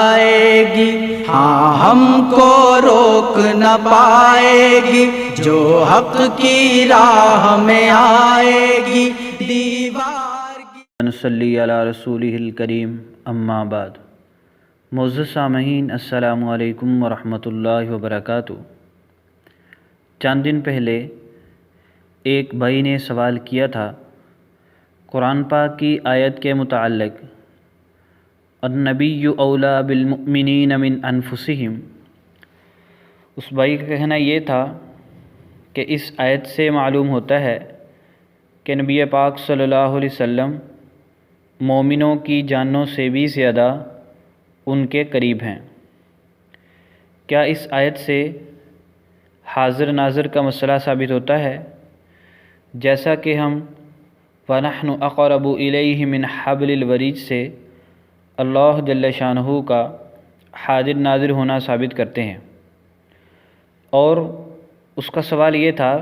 جائے گی، ہاں ہم کو روک نہ پائے گی، جو حق کی راہ میں آئے گی دیوار کی۔ نصلی علی رسولہ الکریم، اما بعد۔ معزز سامعین، السلام علیکم ورحمۃ اللہ وبرکاتہ۔ چند دن پہلے ایک بھائی نے سوال کیا تھا قرآن پاک کی آیت کے متعلق، النبی اولیٰ بالمؤمنین من انفسہم۔ اس بھائی کا کہنا یہ تھا کہ اس آیت سے معلوم ہوتا ہے کہ نبی پاک صلی اللہ علیہ وسلم مومنوں کی جانوں سے بھی زیادہ ان کے قریب ہیں۔ کیا اس آیت سے حاضر ناظر کا مسئلہ ثابت ہوتا ہے؟ جیسا کہ ہم وَنَحْنُ أَقْرَبُ إِلَيْهِ مِنْ حَبْلِ الْوَرِيدِ سے اللہ جل شانہ کا حاضر ناظر ہونا ثابت کرتے ہیں، اور اس کا سوال یہ تھا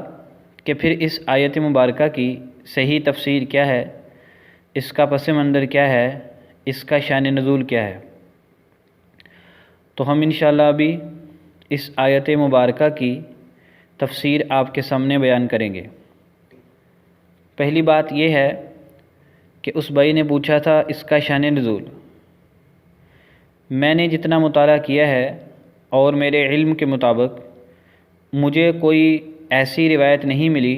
کہ پھر اس آیت مبارکہ کی صحیح تفسیر کیا ہے، اس کا پس منظر کیا ہے، اس کا شان نزول کیا ہے۔ تو ہم انشاءاللہ ابھی اس آیت مبارکہ کی تفسیر آپ کے سامنے بیان کریں گے۔ پہلی بات یہ ہے کہ اس بھائی نے پوچھا تھا اس کا شان نزول۔ میں نے جتنا مطالعہ کیا ہے اور میرے علم کے مطابق مجھے کوئی ایسی روایت نہیں ملی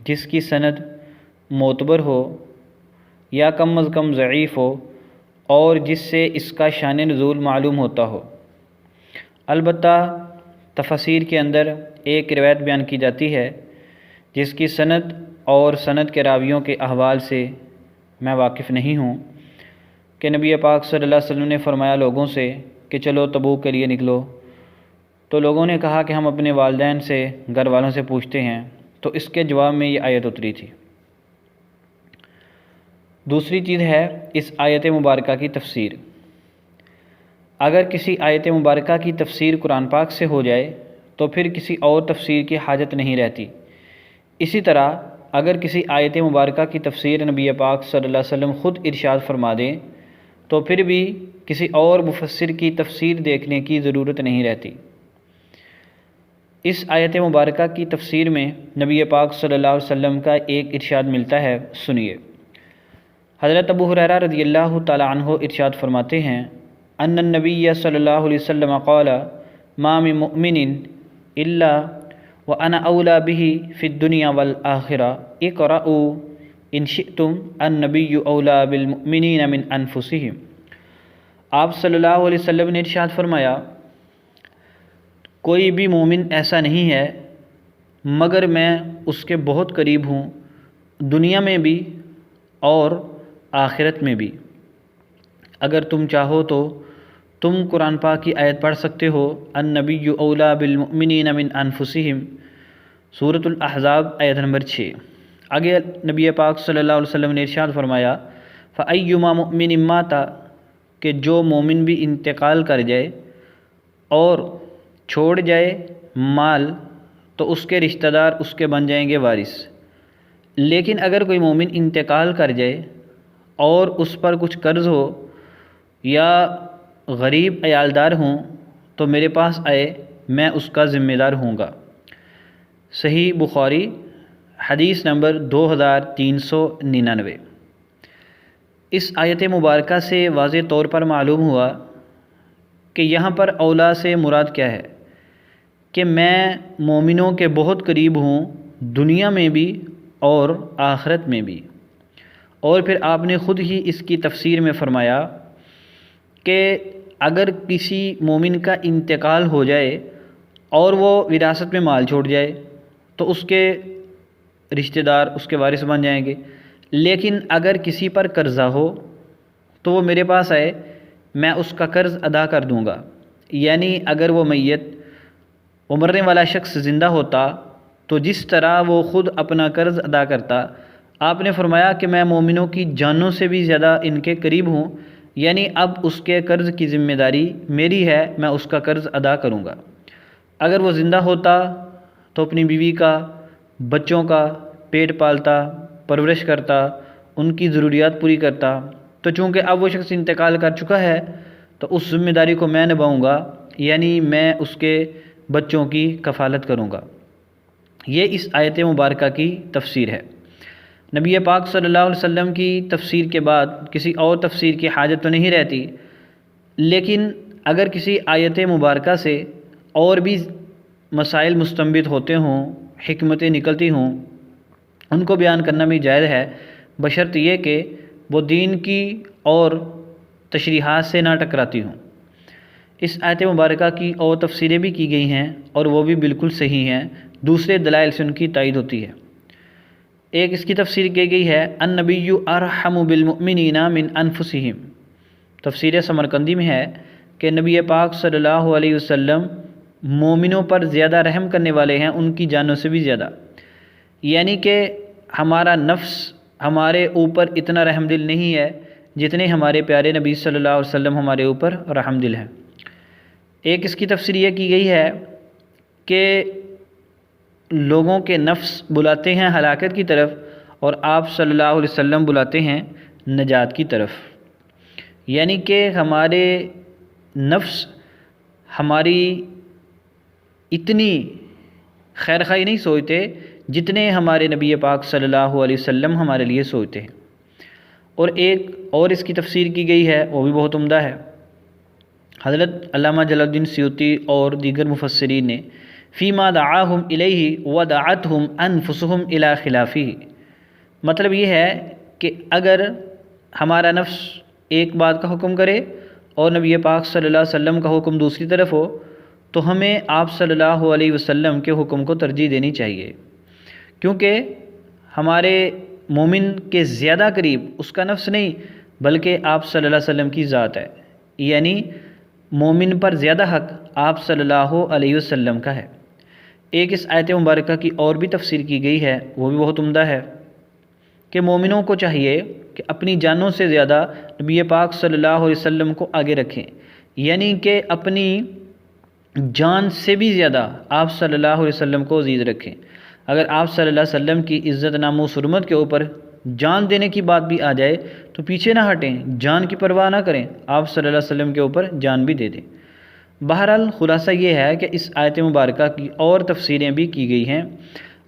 جس کی سند معتبر ہو یا کم از کم ضعیف ہو اور جس سے اس کا شان نزول معلوم ہوتا ہو۔ البتہ تفاسیر کے اندر ایک روایت بیان کی جاتی ہے جس کی سند اور سند کے راویوں کے احوال سے میں واقف نہیں ہوں، کہ نبی پاک صلی اللہ علیہ وسلم نے فرمایا لوگوں سے کہ چلو تبوک کے لیے نکلو، تو لوگوں نے کہا کہ ہم اپنے والدین سے، گھر والوں سے پوچھتے ہیں، تو اس کے جواب میں یہ آیت اتری تھی۔ دوسری چیز ہے اس آیت مبارکہ کی تفسیر۔ اگر کسی آیت مبارکہ کی تفسیر قرآن پاک سے ہو جائے تو پھر کسی اور تفسیر کی حاجت نہیں رہتی۔ اسی طرح اگر کسی آیت مبارکہ کی تفسیر نبی پاک صلی اللہ علیہ وسلم خود ارشاد فرما دیں تو پھر بھی کسی اور مفسر کی تفسیر دیکھنے کی ضرورت نہیں رہتی۔ اس آیت مبارکہ کی تفسیر میں نبی پاک صلی اللہ علیہ وسلم کا ایک ارشاد ملتا ہے، سنیے۔ حضرت ابو ہریرہ رضی اللہ تعالی عنہ ارشاد فرماتے ہیں، ان النبی صلی اللہ علیہ وسلم قال ما من مؤمن الا وانا اولی بہ فی الدنیا والآخرہ اقرؤوا ان شئتم النبی اولی بالمؤمنین من انفسہم۔ آپ صلی اللہ علیہ وسلم نے ارشاد فرمایا، کوئی بھی مومن ایسا نہیں ہے مگر میں اس کے بہت قریب ہوں، دنیا میں بھی اور آخرت میں بھی۔ اگر تم چاہو تو تم قرآن پاک کی آیت پڑھ سکتے ہو، النبی اولیٰ بالمؤمنین من انفسہم، سورۃ الاحزاب آیت نمبر 6۔ آگے نبی پاک صلی اللہ علیہ وسلم نے ارشاد فرمایا، فَأَيُّمَا مُؤْمِنٍ مَاتَ، کہ جو مومن بھی انتقال کر جائے اور چھوڑ جائے مال تو اس کے رشتہ دار اس کے بن جائیں گے وارث۔ لیکن اگر کوئی مومن انتقال کر جائے اور اس پر کچھ قرض ہو یا غریب عیالدار ہوں تو میرے پاس آئے، میں اس کا ذمہ دار ہوں گا۔ صحیح بخاری حدیث نمبر 2399۔ اس آیت مبارکہ سے واضح طور پر معلوم ہوا کہ یہاں پر اولا سے مراد کیا ہے، کہ میں مومنوں کے بہت قریب ہوں، دنیا میں بھی اور آخرت میں بھی۔ اور پھر آپ نے خود ہی اس کی تفسیر میں فرمایا کہ اگر کسی مومن کا انتقال ہو جائے اور وہ وراثت میں مال چھوڑ جائے تو اس کے رشتہ دار اس کے وارث بن جائیں گے، لیکن اگر کسی پر قرضہ ہو تو وہ میرے پاس آئے، میں اس کا قرض ادا کر دوں گا۔ یعنی اگر وہ میت، وہ مرنے والا شخص زندہ ہوتا تو جس طرح وہ خود اپنا قرض ادا کرتا، آپ نے فرمایا کہ میں مومنوں کی جانوں سے بھی زیادہ ان کے قریب ہوں، یعنی اب اس کے قرض کی ذمہ داری میری ہے، میں اس کا قرض ادا کروں گا۔ اگر وہ زندہ ہوتا تو اپنی بیوی کا، بچوں کا پیٹ پالتا، پرورش کرتا، ان کی ضروریات پوری کرتا، تو چونکہ اب وہ شخص انتقال کر چکا ہے تو اس ذمہ داری کو میں نبھاؤں گا، یعنی میں اس کے بچوں کی کفالت کروں گا۔ یہ اس آیت مبارکہ کی تفسیر ہے۔ نبی پاک صلی اللہ علیہ وسلم کی تفسیر کے بعد کسی اور تفسیر کی حاجت تو نہیں رہتی، لیکن اگر کسی آیت مبارکہ سے اور بھی مسائل مستنبط ہوتے ہوں، حکمتیں نکلتی ہوں، ان کو بیان کرنا بھی جائز ہے، بشرط یہ کہ وہ دین کی اور تشریحات سے نہ ٹکراتی ہوں۔ اس آیت مبارکہ کی اور تفسیریں بھی کی گئی ہیں اور وہ بھی بالکل صحیح ہیں، دوسرے دلائل سے ان کی تائید ہوتی ہے۔ ایک اس کی تفسیر کی گئی ہے النبی ارحم بالمؤمنین من انفسہم، تفسیر سمرقندی میں ہے کہ نبی پاک صلی اللہ علیہ وسلم مومنوں پر زیادہ رحم کرنے والے ہیں ان کی جانوں سے بھی زیادہ، یعنی کہ ہمارا نفس ہمارے اوپر اتنا رحم دل نہیں ہے جتنے ہمارے پیارے نبی صلی اللہ علیہ وسلم ہمارے اوپر رحم دل ہیں۔ ایک اس کی تفسیر یہ کی گئی ہے کہ لوگوں کے نفس بلاتے ہیں ہلاکت کی طرف اور آپ صلی اللہ علیہ وسلم بلاتے ہیں نجات کی طرف، یعنی کہ ہمارے نفس ہماری اتنی خیر خواہی نہیں سوچتے جتنے ہمارے نبی پاک صلی اللہ علیہ وسلم ہمارے لیے سوچتے ہیں۔ اور ایک اور اس کی تفسیر کی گئی ہے، وہ بھی بہت عمدہ ہے۔ حضرت علامہ جلال الدین سیوطی اور دیگر مفسرین نے فیما دعاہم الیہ ودعتہم انفسہم الی خلافہ، مطلب یہ ہے کہ اگر ہمارا نفس ایک بات کا حکم کرے اور نبی پاک صلی اللہ علیہ وسلم کا حکم دوسری طرف ہو تو ہمیں آپ صلی اللہ علیہ وسلم کے حکم کو ترجیح دینی چاہیے، کیونکہ ہمارے مومن کے زیادہ قریب اس کا نفس نہیں بلکہ آپ صلی اللہ علیہ وسلم کی ذات ہے، یعنی مومن پر زیادہ حق آپ صلی اللہ علیہ وسلم کا ہے۔ ایک اس آیت مبارکہ کی اور بھی تفسیر کی گئی ہے، وہ بھی بہت عمدہ ہے کہ مومنوں کو چاہیے کہ اپنی جانوں سے زیادہ نبی پاک صلی اللہ علیہ وسلم کو آگے رکھیں، یعنی کہ اپنی جان سے بھی زیادہ آپ صلی اللہ علیہ وسلم کو عزیز رکھیں۔ اگر آپ صلی اللہ علیہ وسلم کی عزت ناموس حرمت کے اوپر جان دینے کی بات بھی آ جائے تو پیچھے نہ ہٹیں، جان کی پرواہ نہ کریں، آپ صلی اللہ علیہ وسلم کے اوپر جان بھی دے دیں۔ بہرحال خلاصہ یہ ہے کہ اس آیت مبارکہ کی اور تفسیریں بھی کی گئی ہیں،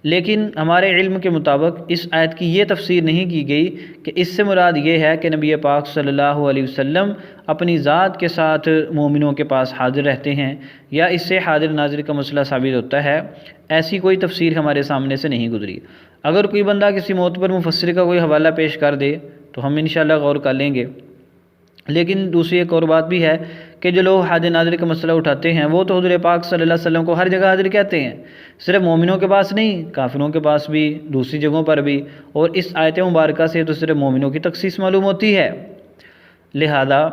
لیکن ہمارے علم کے مطابق اس آیت کی یہ تفسیر نہیں کی گئی کہ اس سے مراد یہ ہے کہ نبی پاک صلی اللہ علیہ وسلم اپنی ذات کے ساتھ مومنوں کے پاس حاضر رہتے ہیں یا اس سے حاضر ناظر کا مسئلہ ثابت ہوتا ہے، ایسی کوئی تفسیر ہمارے سامنے سے نہیں گزری۔ اگر کوئی بندہ کسی معتبر مفسر کا کوئی حوالہ پیش کر دے تو ہم انشاءاللہ غور کر لیں گے، لیکن دوسری ایک اور بات بھی ہے کہ جو لوگ حاضر ناظر کا مسئلہ اٹھاتے ہیں وہ تو حضور پاک صلی اللہ علیہ وسلم کو ہر جگہ حاضر کہتے ہیں، صرف مومنوں کے پاس نہیں، کافروں کے پاس بھی، دوسری جگہوں پر بھی، اور اس آیت مبارکہ سے تو صرف مومنوں کی تخصیص معلوم ہوتی ہے۔ لہذا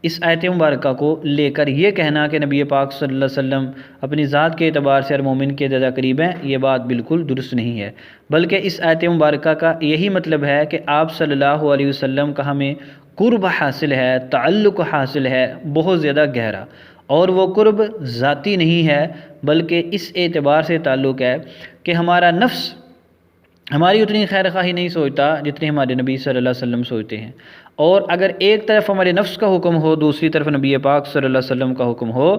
اس آیت مبارکہ کو لے کر یہ کہنا کہ نبی پاک صلی اللہ علیہ وسلم اپنی ذات کے اعتبار سے ہر مومن کے زیادہ قریب ہیں، یہ بات بالکل درست نہیں ہے، بلکہ اس آیت مبارکہ کا یہی مطلب ہے کہ آپ صلی اللہ علیہ وسلم کا ہمیں قرب حاصل ہے، تعلق حاصل ہے بہت زیادہ گہرا، اور وہ قرب ذاتی نہیں ہے بلکہ اس اعتبار سے تعلق ہے کہ ہمارا نفس ہماری اتنی خیر خواہی نہیں سوچتا جتنی ہمارے نبی صلی اللہ علیہ وسلم سوچتے ہیں، اور اگر ایک طرف ہمارے نفس کا حکم ہو دوسری طرف نبی پاک صلی اللہ علیہ وسلم کا حکم ہو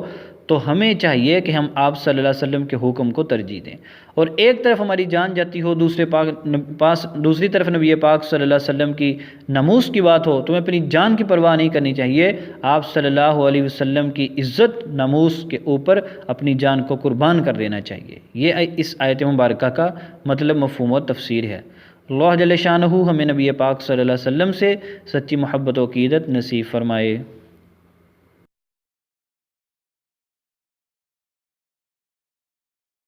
تو ہمیں چاہیے کہ ہم آپ صلی اللہ علیہ وسلم کے حکم کو ترجیح دیں، اور ایک طرف ہماری جان جاتی ہو دوسری طرف نبی پاک صلی اللہ علیہ وسلم کی ناموس کی بات ہو، تمہیں اپنی جان کی پرواہ نہیں کرنی چاہیے، آپ صلی اللہ علیہ وسلم کی عزت ناموس کے اوپر اپنی جان کو قربان کر دینا چاہیے۔ یہ اس آیت مبارکہ کا مطلب، مفہوم و تفسیر ہے۔ اللہ جل شانہ ہمیں نبی پاک صلی اللہ علیہ وسلم سے سچی محبت و عقیدت نصیب فرمائے۔